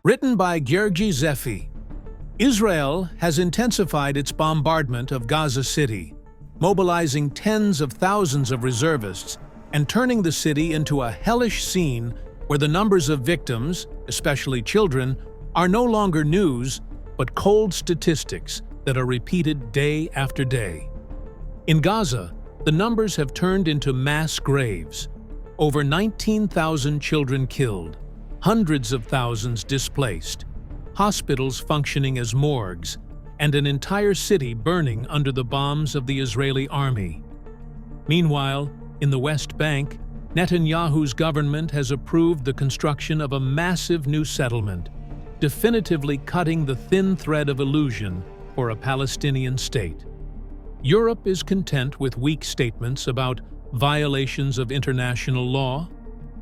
Written by Gergi Zefi. Israel has intensified its bombardment of Gaza City, mobilizing tens of thousands of reservists and turning the city into a hellish scene where the numbers of victims, especially children, are no longer news but cold statistics that are repeated day after day. In Gaza, the numbers have turned into mass graves. Over 19,000 children killed, hundreds of thousands displaced, hospitals functioning as morgues, and an entire city burning under the bombs of the Israeli army. Meanwhile, in the West Bank, Netanyahu's government has approved the construction of a massive new settlement, definitively cutting the thin thread of illusion for a Palestinian state. Europe is content with weak statements about violations of international law,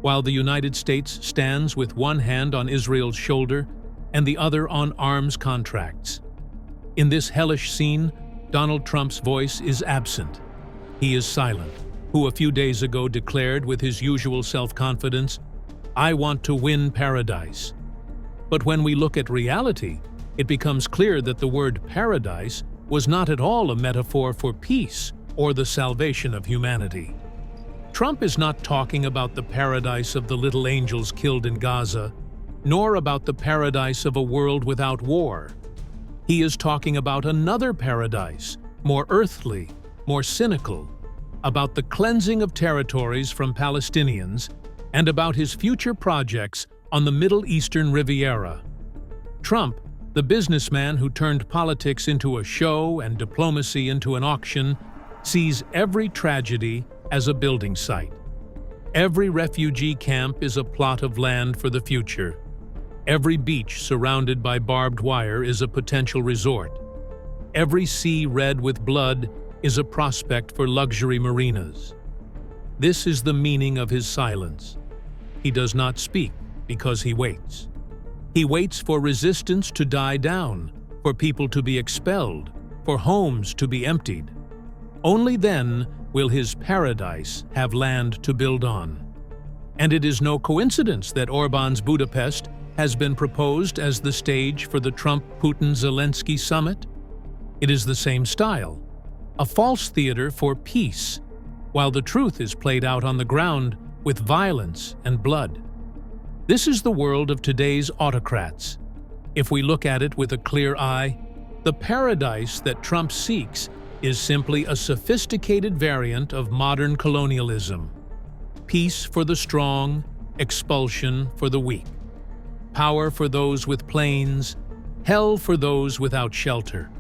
while the United States stands with one hand on Israel's shoulder and the other on arms contracts. In this hellish scene, Donald Trump's voice is absent. He is silent, who a few days ago declared with his usual self-confidence, "I want to win paradise." But when we look at reality, it becomes clear that the word paradise was not at all a metaphor for peace or the salvation of humanity. Trump is not talking about the paradise of the little angels killed in Gaza, nor about the paradise of a world without war. He is talking about another paradise, more earthly, more cynical, about the cleansing of territories from Palestinians, and about his future projects on the Middle Eastern Riviera. Trump, the businessman who turned politics into a show and diplomacy into an auction, sees every tragedy as a building site. Every refugee camp is a plot of land for the future. Every beach surrounded by barbed wire is a potential resort. Every sea red with blood is a prospect for luxury marinas. This is the meaning of his silence. He does not speak because he waits. He waits for resistance to die down, for people to be expelled, for homes to be emptied. Only then will his paradise have land to build on. And it is no coincidence that Orban's Budapest has been proposed as the stage for the Trump-Putin-Zelensky summit. It is the same style, a false theater for peace, while the truth is played out on the ground with violence and blood. This is the world of today's autocrats. If we look at it with a clear eye, the paradise that Trump seeks is simply a sophisticated variant of modern colonialism. Peace for the strong, expulsion for the weak. Power for those with planes, hell for those without shelter.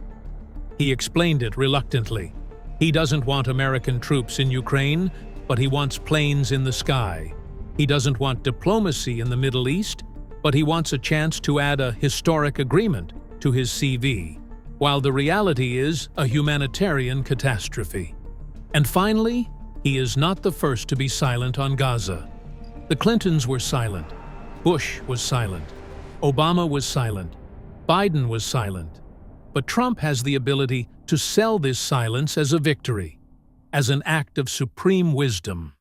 He explained it reluctantly. He doesn't want American troops in Ukraine, but he wants planes in the sky. He doesn't want diplomacy in the Middle East, but he wants a chance to add a historic agreement to his CV, while the reality is a humanitarian catastrophe. And finally, he is not the first to be silent on Gaza. The Clintons were silent. Bush was silent. Obama was silent. Biden was silent. But Trump has the ability to sell this silence as a victory, as an act of supreme wisdom.